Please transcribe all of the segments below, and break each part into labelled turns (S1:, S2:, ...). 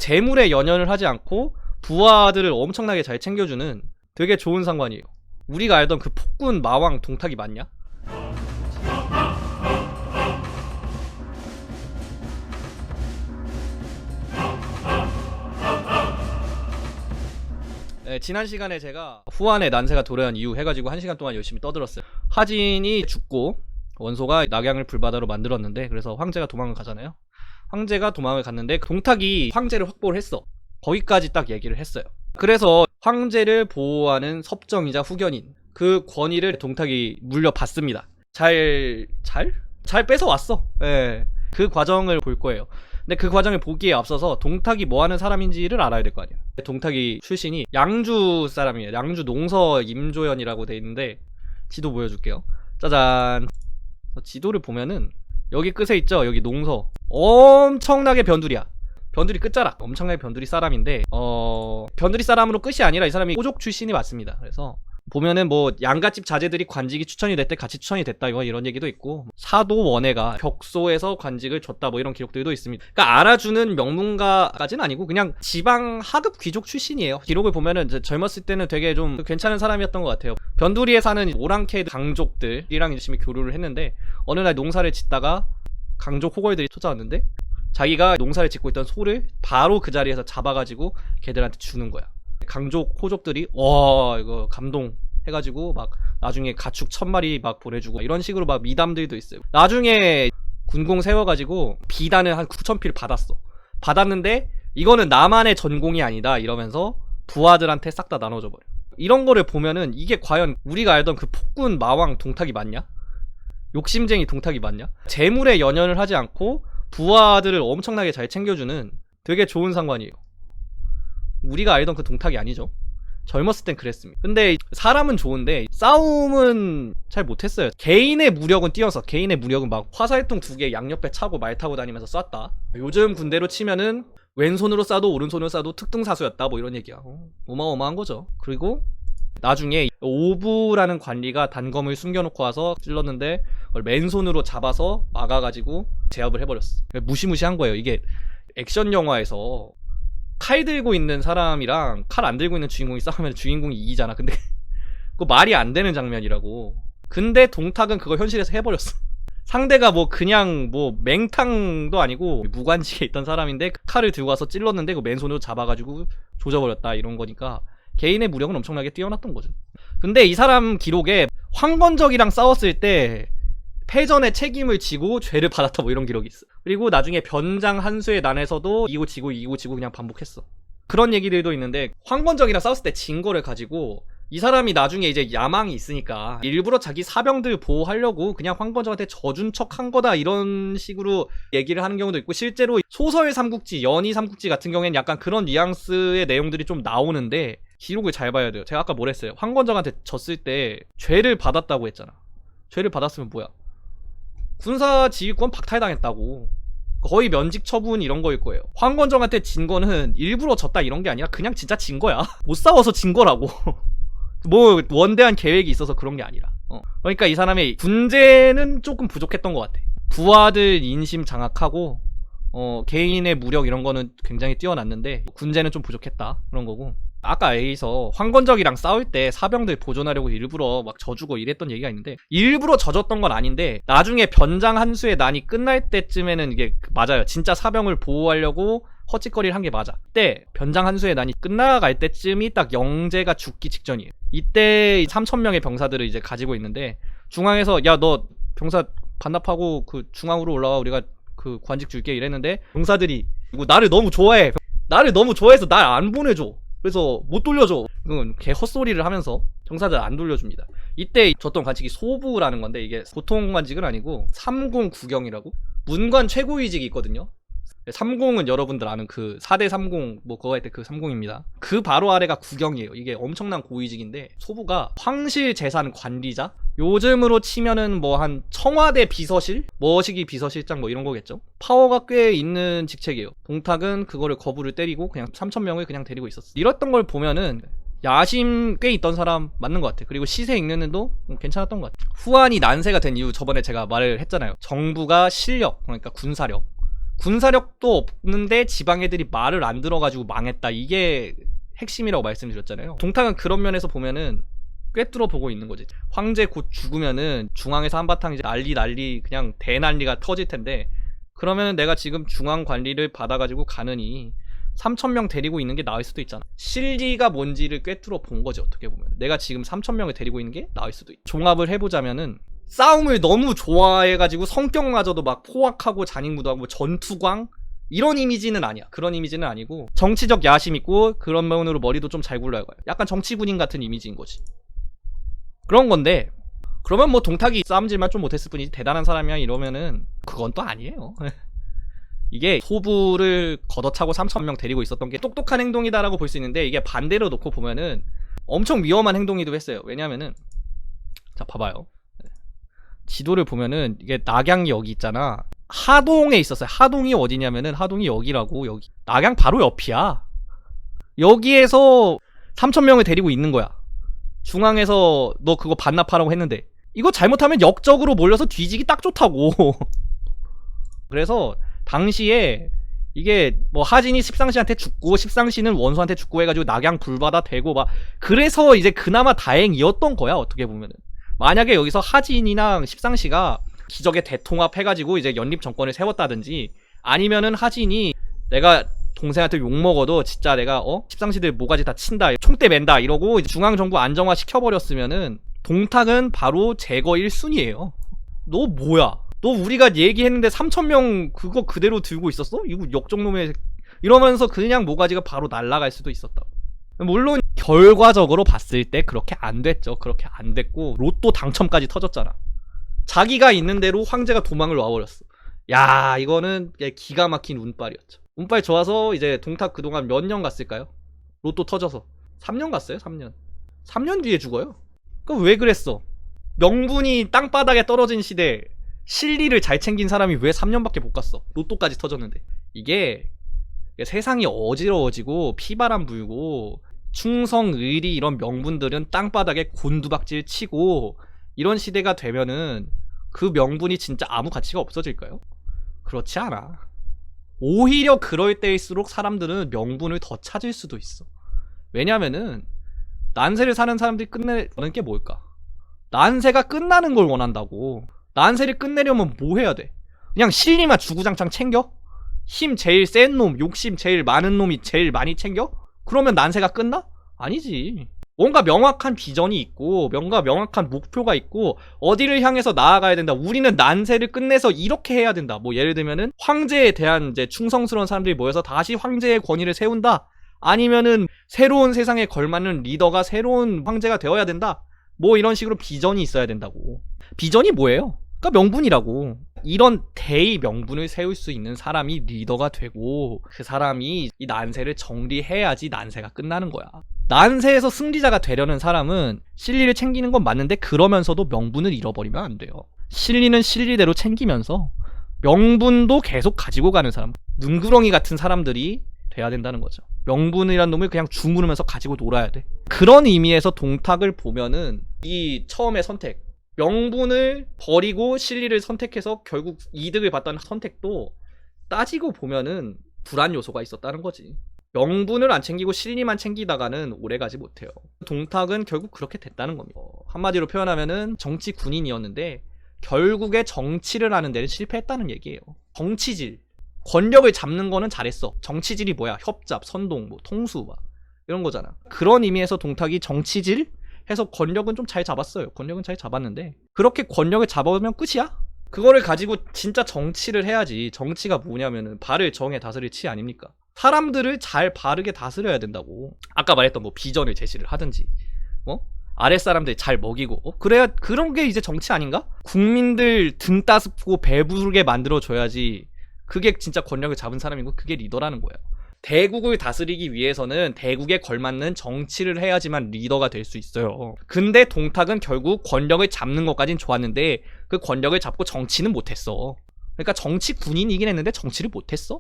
S1: 재물에 연연을 하지 않고 부하들을 엄청나게 잘 챙겨주는 되게 좋은 상관이에요. 우리가 알던 그 폭군 마왕 동탁이 맞냐? 네, 지난 시간에 제가 후한의 난세가 도래한 이유 해가지고 1시간 동안 열심히 떠들었어요. 하진이 죽고 원소가 낙양을 불바다로 만들었는데, 그래서 황제가 도망을 가잖아요. 황제가 도망을 갔는데 동탁이 황제를 확보를 했어. 거기까지 딱 얘기를 했어요. 그래서 황제를 보호하는 섭정이자 후견인 그 권위를 동탁이 물려받습니다. 잘 뺏어왔어. 예. 그 과정을 볼 거예요. 근데 그 과정을 보기에 앞서서 동탁이 뭐하는 사람인지를 알아야 될 거 아니에요. 동탁이 출신이 양주 사람이에요. 양주 농서 임조연이라고 돼 있는데, 지도 보여줄게요. 짜잔. 지도를 보면은 여기 끝에 있죠. 여기 농서. 엄청나게 변두리야. 변두리 끝자락. 엄청나게 변두리 사람인데, 변두리 사람으로 끝이 아니라 이 사람이 호족 출신이 맞습니다. 그래서 보면은 뭐 양갓집 자제들이 관직이 추천이 됐대, 같이 추천이 됐다, 이런 얘기도 있고, 사도 원해가 벽소에서 관직을 줬다, 뭐 이런 기록들도 있습니다. 그러니까 알아주는 명문가까지는 아니고 그냥 지방 하급 귀족 출신이에요. 기록을 보면은 젊었을 때는 되게 좀 괜찮은 사람이었던 것 같아요. 변두리에 사는 오랑캐 강족들이랑 열심히 교류를 했는데, 어느 날 농사를 짓다가 강족 호걸들이 쫓아왔는데 자기가 농사를 짓고 있던 소를 바로 그 자리에서 잡아가지고 걔들한테 주는 거야. 강족 호족들이 와 이거 감동 해가지고 막 나중에 가축 1000마리 막 보내주고 이런 식으로 막 미담들도 있어요. 나중에 군공 세워가지고 비단을 한 9000피를 받았는데 이거는 나만의 전공이 아니다 이러면서 부하들한테 싹 다 나눠줘 버려. 이런 거를 보면은 이게 과연 우리가 알던 그 폭군 마왕 동탁이 맞냐? 욕심쟁이 동탁이 맞냐? 재물에 연연을 하지 않고 부하들을 엄청나게 잘 챙겨주는 되게 좋은 상관이에요. 우리가 알던 그 동탁이 아니죠. 젊었을 땐 그랬습니다. 근데 사람은 좋은데 싸움은 잘 못했어요. 개인의 무력은 뛰어서, 개인의 무력은 막 화살통 2개 양옆에 차고 말 타고 다니면서 쐈다. 요즘 군대로 치면은 왼손으로 쏴도 오른손으로 쏴도 특등사수였다, 뭐 이런 얘기야. 어마어마한 거죠. 그리고 나중에 오부라는 관리가 단검을 숨겨놓고 와서 찔렀는데 그걸 맨손으로 잡아서 막아가지고 제압을 해버렸어. 무시무시한 거예요. 이게 액션 영화에서 칼 들고 있는 사람이랑 칼 안 들고 있는 주인공이 싸우면 주인공이 이기잖아. 근데 그거 말이 안 되는 장면이라고. 근데 동탁은 그걸 현실에서 해버렸어. 상대가 뭐 그냥 뭐 맹탕도 아니고 무관직에 있던 사람인데 칼을 들고 와서 찔렀는데 그 맨손으로 잡아가지고 조져버렸다, 이런 거니까 개인의 무력은 엄청나게 뛰어났던 거죠. 근데 이 사람 기록에 황건적이랑 싸웠을 때 패전의 책임을 지고 죄를 받았다, 뭐 이런 기록이 있어. 그리고 나중에 변장 한수의 난에서도 이기고 지고 그냥 반복했어. 그런 얘기들도 있는데, 황건적이랑 싸웠을 때 진 거를 가지고 이 사람이 나중에 이제 야망이 있으니까 일부러 자기 사병들 보호하려고 그냥 황건적한테 져준 척 한 거다, 이런 식으로 얘기를 하는 경우도 있고, 실제로 소설 삼국지, 연희 삼국지 같은 경우에는 약간 그런 뉘앙스의 내용들이 좀 나오는데 기록을 잘 봐야 돼요. 제가 아까 뭐랬어요? 황건적한테 졌을 때 죄를 받았다고 했잖아. 죄를 받았으면 뭐야? 군사 지휘권 박탈당했다고. 거의 면직 처분 이런 거일 거예요. 황건적한테 진 거는 일부러 졌다 이런 게 아니라 그냥 진짜 진 거야. 못 싸워서 진 거라고. 뭐 원대한 계획이 있어서 그런 게 아니라. 그러니까 이 사람의 군제는 조금 부족했던 것 같아. 부하들 인심 장악하고 개인의 무력 이런 거는 굉장히 뛰어났는데 군제는 좀 부족했다, 그런 거고. 아까 A에서 황건적이랑 싸울 때 사병들 보존하려고 일부러 막 져주고 이랬던 얘기가 있는데, 일부러 져줬던 건 아닌데 나중에 변장 한수의 난이 끝날 때쯤에는 이게 맞아요. 진짜 사병을 보호하려고 헛짓거리를 한 게 맞아. 그때 변장 한수의 난이 끝나갈 때쯤이 딱 영재가 죽기 직전이에요. 이때 3000명의 병사들을 이제 가지고 있는데 중앙에서 야 너 병사 반납하고 그 중앙으로 올라와, 우리가 그 관직 줄게, 이랬는데 병사들이 이거 나를 너무 좋아해서 날 안 보내줘. 그래서 못 돌려줘. 이건 개 헛소리를 하면서 병사들 안 돌려줍니다. 이때 줬던 관직이 소부라는 건데, 이게 보통 관직은 아니고 삼공구경이라고 문관 최고위직이 있거든요. 30은 여러분들 아는 그 4대 30 뭐 그거 할 때 그 30입니다. 그 바로 아래가 구경이에요. 이게 엄청난 고위직인데, 소부가 황실 재산 관리자? 요즘으로 치면은 뭐 한 청와대 비서실? 머시기 비서실장 뭐 이런 거겠죠? 파워가 꽤 있는 직책이에요. 동탁은 그거를 거부를 때리고 그냥 3000명을 그냥 데리고 있었어. 이랬던 걸 보면은 야심 꽤 있던 사람 맞는 것 같아. 그리고 시세 읽는도 괜찮았던 것 같아. 후한이 난세가 된 이유 저번에 제가 말을 했잖아요. 정부가 실력, 그러니까 군사력, 군사력도 없는데 지방 애들이 말을 안 들어가지고 망했다. 이게 핵심이라고 말씀드렸잖아요. 동탁은 그런 면에서 보면은 꿰뚫어 보고 있는 거지. 황제 곧 죽으면은 중앙에서 한바탕 이제 난리 그냥 대난리가 터질 텐데, 그러면은 내가 지금 중앙 관리를 받아가지고 가느니 3,000명 데리고 있는 게 나을 수도 있잖아. 실리가 뭔지를 꿰뚫어 본 거지. 어떻게 보면 내가 지금 3,000명을 데리고 있는 게 나을 수도 있. 종합을 해보자면은 싸움을 너무 좋아해가지고 성격마저도 막 포악하고 잔인무도하고 뭐 전투광 이런 이미지는 아니야. 그런 이미지는 아니고 정치적 야심 있고 그런 면으로 머리도 좀 잘 굴러요. 약간 정치군인 같은 이미지인 거지. 그런 건데, 그러면 뭐 동탁이 싸움질만 좀 못했을 뿐이지 대단한 사람이야 이러면은 그건 또 아니에요. 이게 소부를 걷어차고 3,000명 데리고 있었던 게 똑똑한 행동이다라고 볼 수 있는데, 이게 반대로 놓고 보면은 엄청 위험한 행동이기도 했어요. 왜냐면은 자 봐봐요. 지도를 보면은 이게 낙양이 여기 있잖아. 하동에 있었어요. 하동이 어디냐면은 하동이 여기라고. 여기 낙양 바로 옆이야. 여기에서 3,000명을 데리고 있는 거야. 중앙에서 너 그거 반납하라고 했는데 이거 잘못하면 역적으로 몰려서 뒤지기 딱 좋다고. 그래서 당시에 이게 뭐 하진이 십상시한테 죽고 십상시는 원수한테 죽고 해가지고 낙양 불바다 되고 막, 그래서 이제 그나마 다행이었던 거야. 어떻게 보면은 만약에 여기서 하진이랑 십상시가 기적의 대통합 해가지고 이제 연립 정권을 세웠다든지, 아니면은 하진이 내가 동생한테 욕먹어도 진짜 내가 십상시들 모가지 다 친다, 총대 맨다 이러고 중앙정부 안정화 시켜버렸으면은 동탁은 바로 제거 1순위예요. 너 뭐야? 너 우리가 얘기했는데 3,000명 그거 그대로 들고 있었어? 이거 역적놈의, 이러면서 그냥 모가지가 바로 날아갈 수도 있었다. 물론 결과적으로 봤을 때 그렇게 안 됐죠. 그렇게 안 됐고 로또 당첨까지 터졌잖아. 자기가 있는 대로 황제가 도망을 와버렸어. 야, 이거는 기가 막힌 운빨이었죠. 운빨 좋아서 이제 동탁 그동안 몇 년 갔을까요? 로또 터져서 3년 갔어요. 3년 뒤에 죽어요. 그럼 왜 그랬어? 명분이 땅바닥에 떨어진 시대에 실리를 잘 챙긴 사람이 왜 3년밖에 못 갔어? 로또까지 터졌는데. 이게 세상이 어지러워지고 피바람 불고 충성, 의리 이런 명분들은 땅바닥에 곤두박질 치고 이런 시대가 되면은 그 명분이 진짜 아무 가치가 없어질까요? 그렇지 않아. 오히려 그럴 때일수록 사람들은 명분을 더 찾을 수도 있어. 왜냐면은 난세를 사는 사람들이 끝내는 게 뭘까? 난세가 끝나는 걸 원한다고. 난세를 끝내려면 뭐 해야 돼? 그냥 실리만 주구장창 챙겨? 힘 제일 센 놈, 욕심 제일 많은 놈이 제일 많이 챙겨? 그러면 난세가 끝나? 아니지. 뭔가 명확한 비전이 있고 뭔가 명확한 목표가 있고 어디를 향해서 나아가야 된다. 우리는 난세를 끝내서 이렇게 해야 된다. 뭐 예를 들면은 황제에 대한 이제 충성스러운 사람들이 모여서 다시 황제의 권위를 세운다. 아니면은 새로운 세상에 걸맞는 리더가 새로운 황제가 되어야 된다. 뭐 이런 식으로 비전이 있어야 된다고. 비전이 뭐예요? 그러니까 명분이라고. 이런 대의 명분을 세울 수 있는 사람이 리더가 되고 그 사람이 이 난세를 정리해야지 난세가 끝나는 거야. 난세에서 승리자가 되려는 사람은 실리를 챙기는 건 맞는데 그러면서도 명분을 잃어버리면 안 돼요. 실리는 실리대로 챙기면서 명분도 계속 가지고 가는 사람, 눈구렁이 같은 사람들이 돼야 된다는 거죠. 명분이란 놈을 그냥 주무르면서 가지고 놀아야 돼. 그런 의미에서 동탁을 보면은 이 처음의 선택, 명분을 버리고 실리를 선택해서 결국 이득을 봤다는 선택도 따지고 보면은 불안 요소가 있었다는 거지. 명분을 안 챙기고 실리만 챙기다가는 오래가지 못해요. 동탁은 결국 그렇게 됐다는 겁니다. 한마디로 표현하면은 정치 군인이었는데 결국에 정치를 하는 데는 실패했다는 얘기예요. 정치질, 권력을 잡는 거는 잘했어. 정치질이 뭐야? 협잡, 선동, 뭐 통수 막 이런 거잖아. 그런 의미에서 동탁이 정치질 해서 권력은 좀 잘 잡았어요. 권력은 잘 잡았는데 그렇게 권력을 잡아오면 끝이야? 그거를 가지고 진짜 정치를 해야지. 정치가 뭐냐면은 발을 정해 다스릴 치 아닙니까? 사람들을 잘 바르게 다스려야 된다고. 아까 말했던 뭐 비전을 제시를 하든지 아랫사람들 잘 먹이고 그래야 그런 게 이제 정치 아닌가? 국민들 등 따스고 배부르게 만들어줘야지 그게 진짜 권력을 잡은 사람이고 그게 리더라는 거예요. 대국을 다스리기 위해서는 대국에 걸맞는 정치를 해야지만 리더가 될 수 있어요. 근데 동탁은 결국 권력을 잡는 것까진 좋았는데 그 권력을 잡고 정치는 못했어. 그러니까 정치 군인이긴 했는데 정치를 못했어.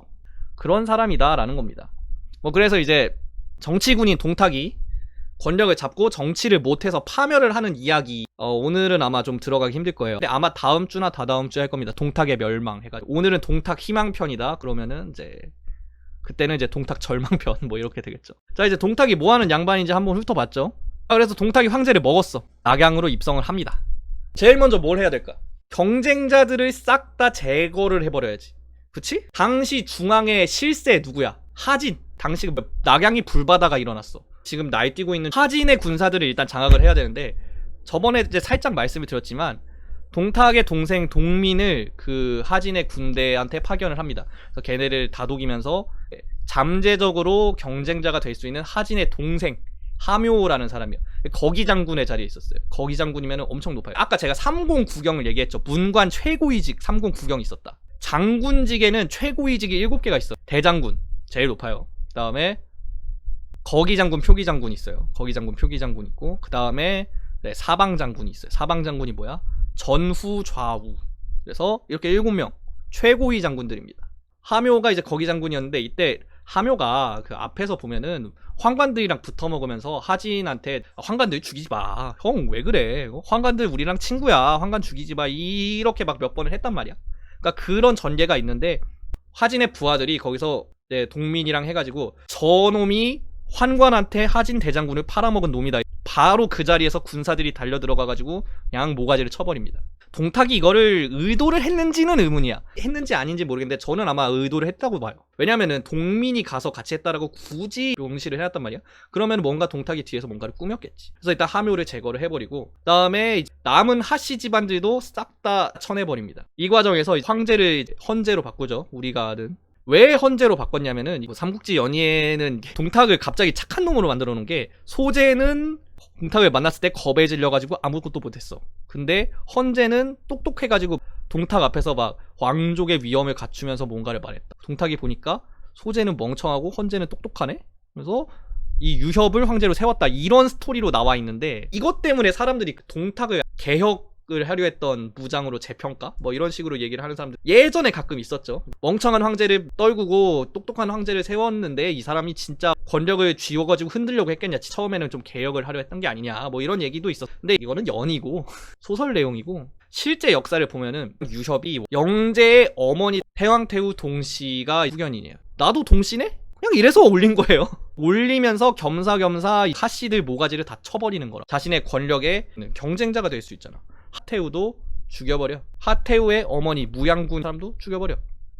S1: 그런 사람이다 라는 겁니다. 뭐 그래서 이제 정치 군인 동탁이 권력을 잡고 정치를 못해서 파멸을 하는 이야기. 오늘은 아마 좀 들어가기 힘들 거예요. 근데 아마 다음 주나 다다음 주에 할 겁니다. 동탁의 멸망 해가지고. 오늘은 동탁 희망편이다. 그러면은 이제 그때는 이제 동탁 절망편 뭐 이렇게 되겠죠. 자, 이제 동탁이 뭐 하는 양반인지 한번 훑어봤죠. 그래서 동탁이 황제를 먹었어. 낙양으로 입성을 합니다. 제일 먼저 뭘 해야 될까? 경쟁자들을 싹 다 제거를 해버려야지. 그치? 당시 중앙의 실세 누구야? 하진. 당시 낙양이 불바다가 일어났어. 지금 날뛰고 있는 하진의 군사들을 일단 장악을 해야 되는데, 저번에 이제 살짝 말씀을 드렸지만 동탁의 동생 동민을 그 하진의 군대한테 파견을 합니다. 그래서 걔네를 다독이면서 잠재적으로 경쟁자가 될 수 있는 하진의 동생 하묘라는 사람이요. 거기 장군의 자리에 있었어요. 거기 장군이면 엄청 높아요. 아까 제가 삼공구경을 얘기했죠. 문관 최고위직 삼공구경이 있었다. 장군직에는 최고위직이 7개가 있어. 대장군 제일 높아요. 그 다음에 거기장군 표기장군 있어요. 거기장군 표기장군 있고, 그 다음에 사방장군이 있어요. 사방장군이 뭐야? 전후 좌우. 그래서 이렇게 7명 최고위 장군들입니다. 하묘가 이제 거기장군이었는데, 이때 하묘가 그 앞에서 보면은 황관들이랑 붙어 먹으면서 하진한테 황관들 죽이지 마. 형 왜 그래? 황관들 우리랑 친구야. 황관 죽이지 마. 이렇게 막 몇 번을 했단 말이야. 그러니까 그런 전개가 있는데, 하진의 부하들이 거기서 동민이랑 해가지고 저놈이 환관한테 하진 대장군을 팔아먹은 놈이다. 바로 그 자리에서 군사들이 달려 들어가가지고 그냥 모가지를 쳐버립니다. 동탁이 이거를 의도를 했는지는 의문이야. 했는지 아닌지 모르겠는데 저는 아마 의도를 했다고 봐요. 왜냐면은 동민이 가서 같이 했다라고 굳이 명시를 해놨단 말이야. 그러면 뭔가 동탁이 뒤에서 뭔가를 꾸몄겠지. 그래서 일단 하묘를 제거를 해버리고, 그 다음에 남은 하씨 집안들도 싹 다 쳐내버립니다. 이 과정에서 황제를 헌제로 바꾸죠. 우리가 아는. 왜 헌제로 바꿨냐면은 삼국지 연의에는 동탁을 갑자기 착한 놈으로 만들어 놓은 게, 소제는 동탁을 만났을 때 겁에 질려가지고 아무것도 못했어. 근데 헌제는 똑똑해가지고 동탁 앞에서 막 왕족의 위엄을 갖추면서 뭔가를 말했다. 동탁이 보니까 소제는 멍청하고 헌제는 똑똑하네? 그래서 이 유협을 황제로 세웠다. 이런 스토리로 나와 있는데, 이것 때문에 사람들이 동탁을 개혁을 하려 했던 무장으로 재평가? 뭐 이런 식으로 얘기를 하는 사람들 예전에 가끔 있었죠. 멍청한 황제를 떨구고 똑똑한 황제를 세웠는데 이 사람이 진짜 권력을 쥐어가지고 흔들려고 했겠냐, 처음에는 좀 개혁을 하려 했던 게 아니냐, 뭐 이런 얘기도 있었. 근데 이거는 연이고 소설 내용이고, 실제 역사를 보면은 유협이 영제의 어머니 태왕태후 동씨가 후견인이에요. 나도 동씨네? 그냥 이래서 올린 거예요. 올리면서 겸사겸사 하씨들 모가지를 다 쳐버리는 거라. 자신의 권력의 경쟁자가 될 수 있잖아. 하태우도 죽여버려. 하태우의 어머니 무양군 사람도 죽여버려.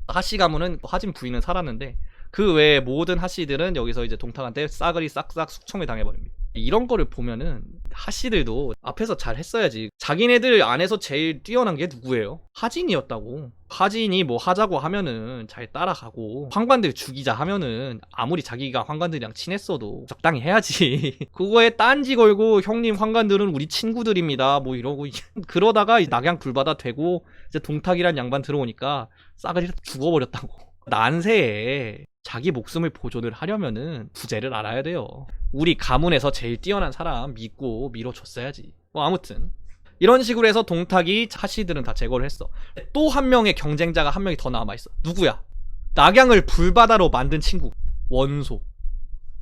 S1: 하씨 가문은, 하진 부인은 살았는데 그 외에 모든 하씨들은 여기서 이제 동탁한테 싸그리 싹싹 숙청을 당해버립니다. 이런 거를 보면은 하씨들도 앞에서 잘 했어야지. 자기네들 안에서 제일 뛰어난 게 누구예요? 하진이었다고. 하진이 뭐 하자고 하면은 잘 따라가고, 황관들 죽이자 하면은 아무리 자기가 황관들이랑 친했어도 적당히 해야지. 그거에 딴지 걸고 형님 황관들은 우리 친구들입니다 뭐 이러고 그러다가 낙양 불바다 되고 이제 동탁이란 양반 들어오니까 싸그리 죽어버렸다고. 난세에 자기 목숨을 보존을 하려면은 부재를 알아야 돼요. 우리 가문에서 제일 뛰어난 사람 믿고 밀어줬어야지. 뭐 아무튼 이런 식으로 해서 동탁이 하씨들은 다 제거를 했어. 또 한 명의 경쟁자가 한 명이 더 남아있어. 누구야? 낙양을 불바다로 만든 친구, 원소.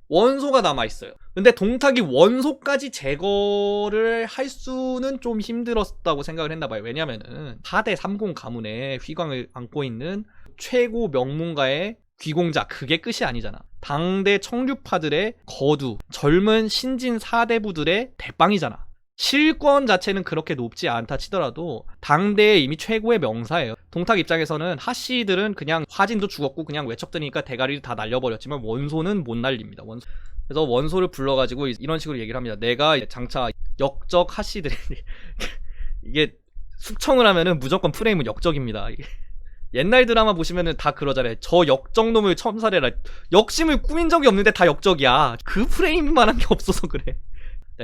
S1: 원소가 남아있어요. 근데 동탁이 원소까지 제거를 할 수는 좀 힘들었다고 생각을 했나봐요. 왜냐면은 4대 30 가문의 휘광을 안고 있는 최고 명문가의 귀공자, 그게 끝이 아니잖아. 당대 청류파들의 거두, 젊은 신진 사대부들의 대빵이잖아. 실권 자체는 그렇게 높지 않다 치더라도 당대에 이미 최고의 명사예요. 동탁 입장에서는 하씨들은 그냥 화진도 죽었고 그냥 외척드니까 대가리를 다 날려버렸지만 원소는 못 날립니다. 그래서 원소를 불러가지고 이런 식으로 얘기를 합니다. 내가 장차 역적 하씨들이 이게 숙청을 하면은 무조건 프레임은 역적입니다. 옛날 드라마 보시면은 다 그러잖아요. 저 역적놈을 첨살해라. 역심을 꾸민 적이 없는데 다 역적이야. 그 프레임만한 게 없어서 그래.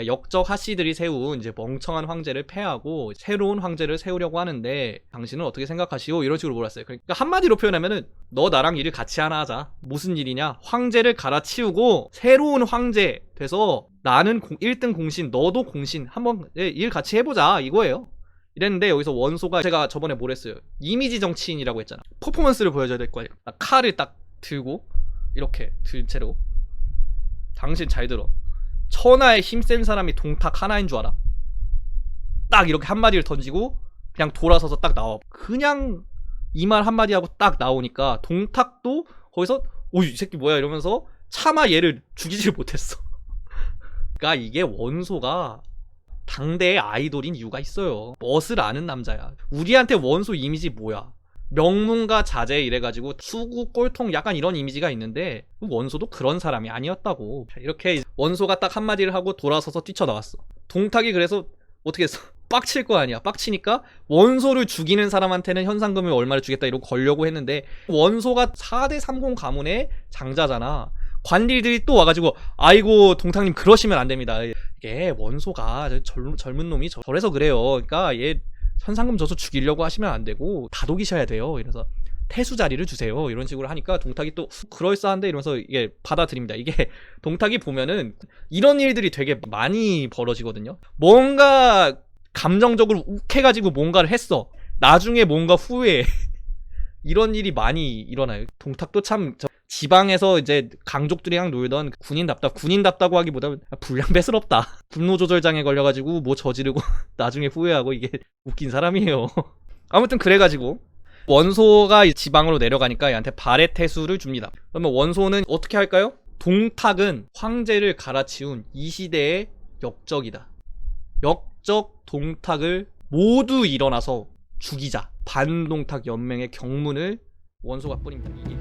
S1: 역적 하씨들이 세운 이제 멍청한 황제를 패하고 새로운 황제를 세우려고 하는데 당신은 어떻게 생각하시오? 이런 식으로 물었어요. 그러니까 한마디로 표현하면은 너 나랑 일을 같이 하나 하자. 무슨 일이냐? 황제를 갈아치우고 새로운 황제 돼서 나는 1등 공신, 너도 공신, 한번 일 같이 해보자 이거예요. 이랬는데 여기서 원소가, 제가 저번에 뭘 했어요? 이미지 정치인이라고 했잖아. 퍼포먼스를 보여줘야 될 거 아니야. 칼을 딱 들고 이렇게 든 채로, 당신 잘 들어, 천하에 힘센 사람이 동탁 하나인 줄 알아? 딱 이렇게 한마디를 던지고 그냥 돌아서서 딱 나와. 그냥 이 말 한마디 하고 딱 나오니까 동탁도 거기서 이 새끼 뭐야 이러면서 차마 얘를 죽이질 못했어. 그러니까 이게 원소가 당대의 아이돌인 이유가 있어요. 멋을 아는 남자야. 우리한테 원소 이미지 뭐야? 명문가 자제 이래가지고 수구 꼴통 약간 이런 이미지가 있는데 원소도 그런 사람이 아니었다고. 이렇게 원소가 딱 한마디를 하고 돌아서서 뛰쳐나왔어. 동탁이 그래서 어떻게 했어? 빡칠 거 아니야. 빡치니까 원소를 죽이는 사람한테는 현상금을 얼마를 주겠다 이러고 걸려고 했는데 원소가 4대 30 가문의 장자잖아. 관리들이 또 와가지고 아이고 동탁님 그러시면 안 됩니다. 이게 원소가 젊은 놈이 저래서 그래요. 그러니까 얘 현상금 줘서 죽이려고 하시면 안 되고 다독이셔야 돼요. 이래서 태수 자리를 주세요. 이런 식으로 하니까 동탁이 또 그럴싸한데 이러면서 이게 받아들입니다. 이게 동탁이 보면은 이런 일들이 되게 많이 벌어지거든요. 뭔가 감정적으로 욱해가지고 뭔가를 했어. 나중에 뭔가 후회해. 이런 일이 많이 일어나요. 동탁도 참 지방에서 이제 강족들이랑 놀던 군인답다고 하기보다 불량배스럽다. 분노조절장애 걸려가지고 뭐 저지르고 나중에 후회하고 이게 웃긴 사람이에요. 아무튼 그래가지고 원소가 지방으로 내려가니까 얘한테 발의 태수를 줍니다. 그러면 원소는 어떻게 할까요? 동탁은 황제를 갈아치운 이 시대의 역적이다. 역적 동탁을 모두 일어나서 죽이자. 반동탁 연맹의 경문을 원소가 뿌립니다. 이게